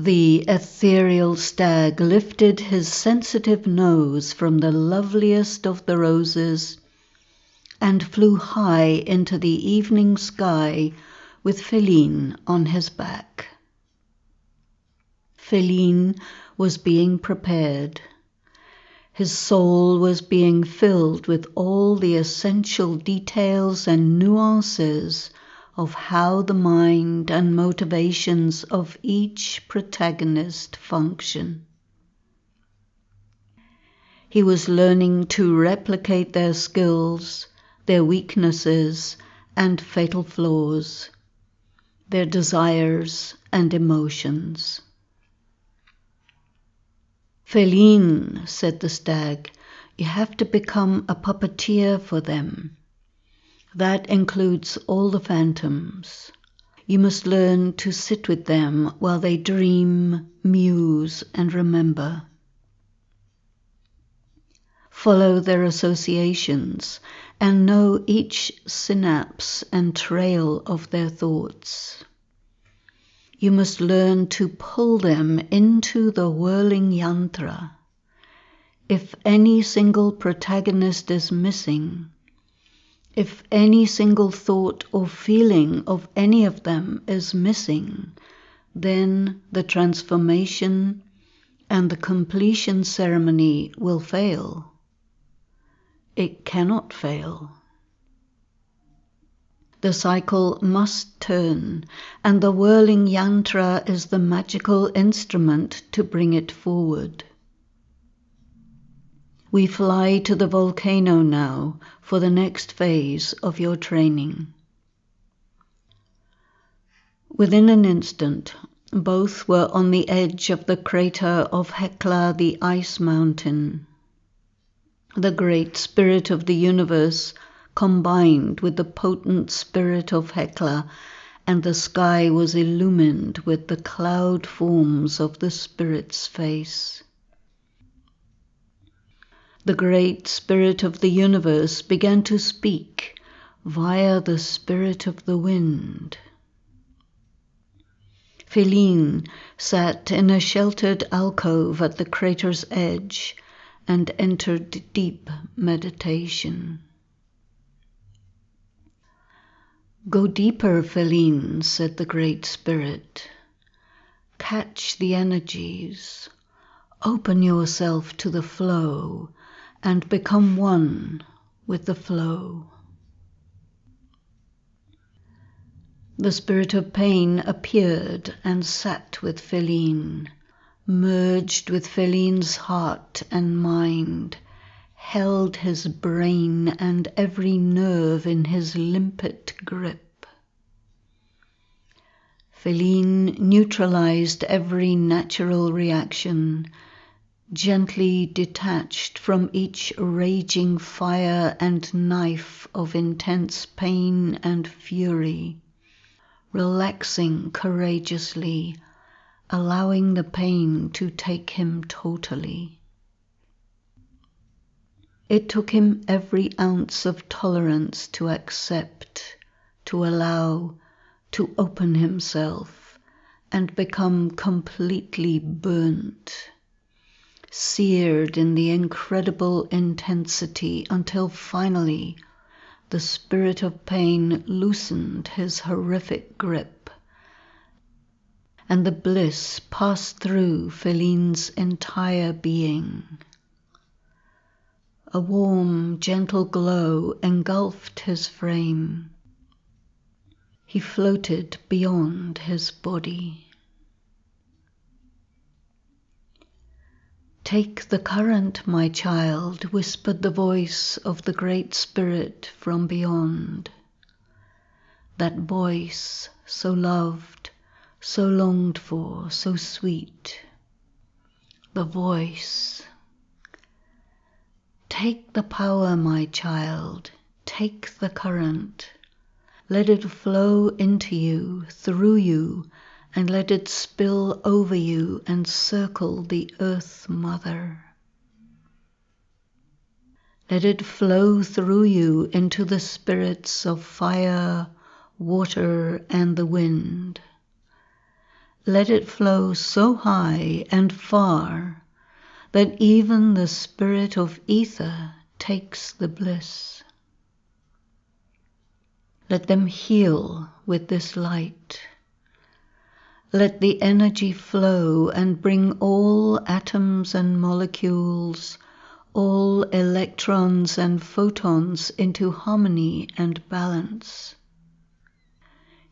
The ethereal stag lifted his sensitive nose from the loveliest of the roses and flew high into the evening sky with Phéline on his back. Phéline was being prepared. His soul was being filled with all the essential details and nuances of how the mind and motivations of each protagonist function. He was learning to replicate their skills, their weaknesses and fatal flaws, their desires and emotions. "Phéline," said the stag, "you have to become a puppeteer for them. That includes all the phantoms. You must learn to sit with them while they dream, muse, and remember. Follow their associations and know each synapse and trail of their thoughts. You must learn to pull them into the whirling yantra. If any single protagonist is missing, if any single thought or feeling of any of them is missing, then the transformation and the completion ceremony will fail. It cannot fail. The cycle must turn, and the whirling yantra is the magical instrument to bring it forward. We fly to the volcano now for the next phase of your training." Within an instant, both were on the edge of the crater of Hekla, the ice mountain. The great spirit of the universe combined with the potent spirit of Hekla, and the sky was illumined with the cloud forms of the spirit's face. The great spirit of the universe began to speak via the spirit of the wind. Phéline sat in a sheltered alcove at the crater's edge and entered deep meditation. "Go deeper, Phéline," said the Great Spirit. "Catch the energies. Open yourself to the flow and become one with the flow." The spirit of pain appeared and sat with Phéline, merged with Phéline's heart and mind, held his brain and every nerve in his limpet grip. Phéline neutralized every natural reaction, gently detached from each raging fire and knife of intense pain and fury, relaxing courageously, allowing the pain to take him totally. It took him every ounce of tolerance to accept, to allow, to open himself and become completely burnt, seared in the incredible intensity until finally the spirit of pain loosened his horrific grip, and the bliss passed through Phérine's entire being. A warm, gentle glow engulfed his frame. He floated beyond his body. "Take the current, my child," whispered the voice of the Great Spirit from beyond. That voice, so loved, so longed for, so sweet. The voice. "Take the power, my child, take the current. Let it flow into you, through you, and let it spill over you and circle the Earth Mother. Let it flow through you into the spirits of fire, water, and the wind. Let it flow so high and far that even the spirit of ether takes the bliss. Let them heal with this light. Let the energy flow and bring all atoms and molecules, all electrons and photons into harmony and balance.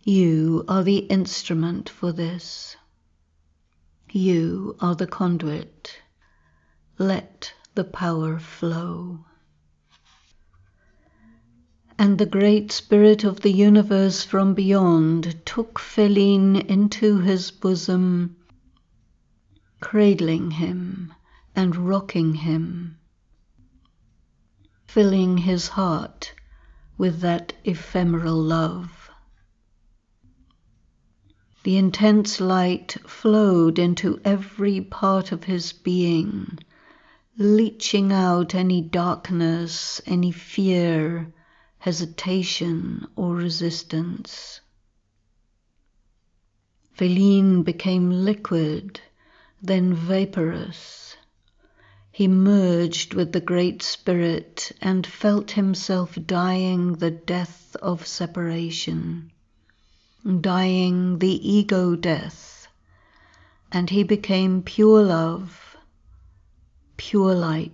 You are the instrument for this. You are the conduit. Let the power flow. And the great spirit of the universe from beyond took Phéline into his bosom, cradling him and rocking him, filling his heart with that ephemeral love. The intense light flowed into every part of his being, leaching out any darkness, any fear, hesitation or resistance. Phéline became liquid, then vaporous. He merged with the Great Spirit and felt himself dying the death of separation, dying the ego death, and he became pure love, pure light.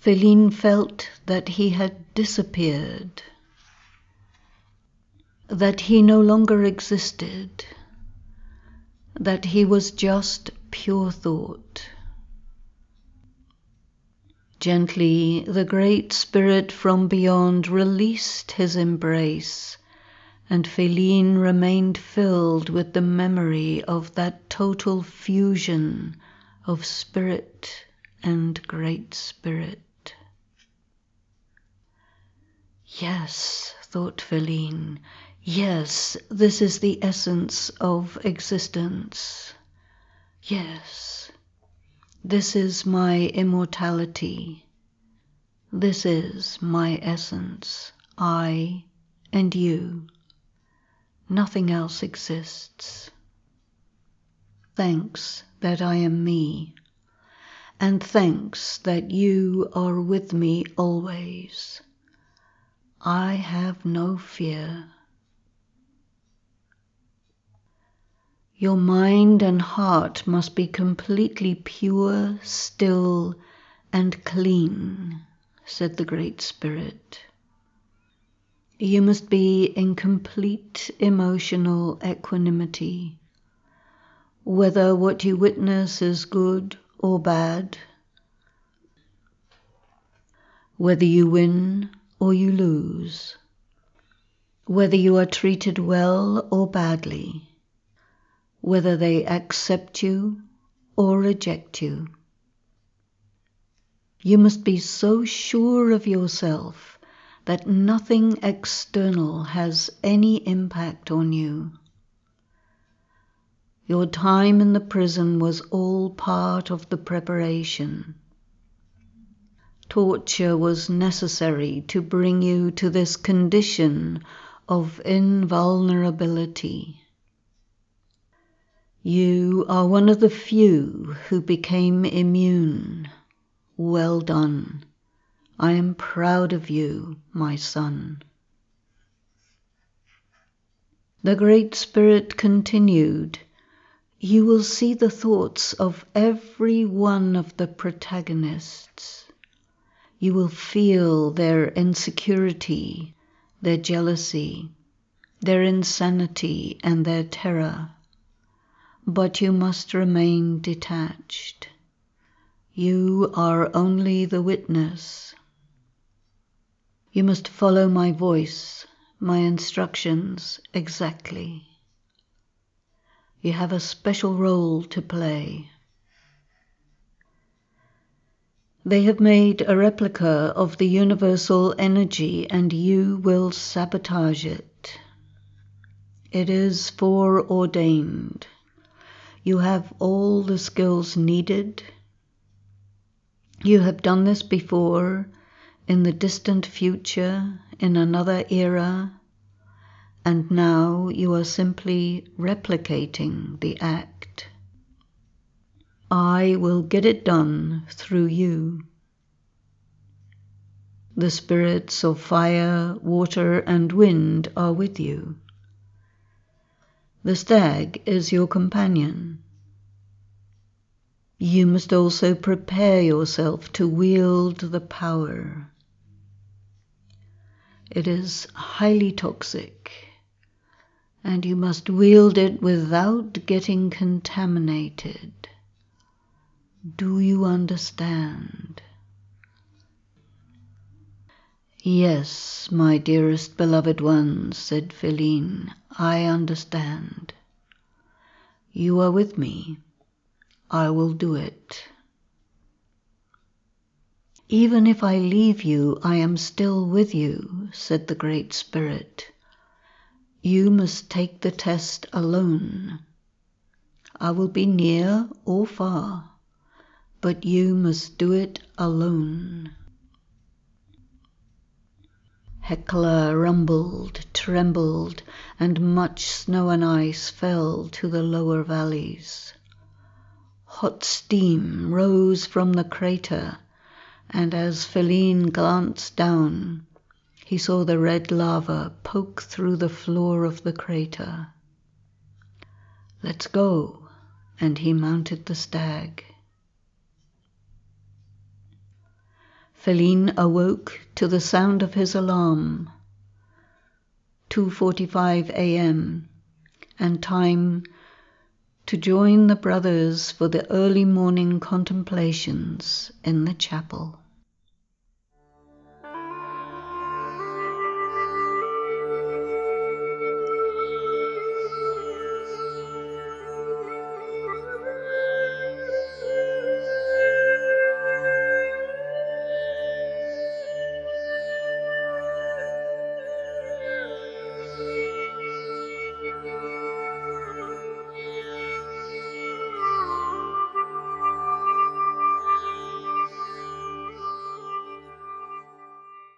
Phéline felt that he had disappeared, that he no longer existed, that he was just pure thought. Gently, the Great Spirit from beyond released his embrace, and Phéline remained filled with the memory of that total fusion of spirit and Great Spirit. Yes, thought Phéline, yes, this is the essence of existence. Yes, this is my immortality. This is my essence, I and you. Nothing else exists. Thanks that I am me, and thanks that you are with me always. I have no fear. Your mind and heart must be completely pure, still, and clean, said the Great Spirit. You must be in complete emotional equanimity, whether what you witness is good or bad, whether you win or you lose, whether you are treated well or badly, whether they accept you or reject you. You must be so sure of yourself that nothing external has any impact on you. Your time in the prison was all part of the preparation. Torture was necessary to bring you to this condition of invulnerability. You are one of the few who became immune. Well done. I am proud of you, my son. The Great Spirit continued, you will see the thoughts of every one of the protagonists. You will feel their insecurity, their jealousy, their insanity, and their terror. But you must remain detached. You are only the witness. You must follow my voice, my instructions exactly. You have a special role to play. They have made a replica of the universal energy, and you will sabotage it. It is foreordained. You have all the skills needed. You have done this before, in the distant future, in another era. and now you are simply replicating the act. I will get it done through you. The spirits of fire, water, and wind are with you. The stag is your companion. You must also prepare yourself to wield the power. It is highly toxic, and you must wield it without getting contaminated. Do you understand? Yes, my dearest beloved ones, said Phéline, I understand. You are with me. I will do it. Even if I leave you, I am still with you, said the Great Spirit. You must take the test alone. I will be near or far, but you must do it alone. Hecla rumbled, trembled, and much snow and ice fell to the lower valleys. Hot steam rose from the crater, and as Phéline glanced down, he saw the red lava poke through the floor of the crater. Let's go, and he mounted the stag. Phéline awoke to the sound of his alarm. 2:45 a.m. and time to join the brothers for the early morning contemplations in the chapel.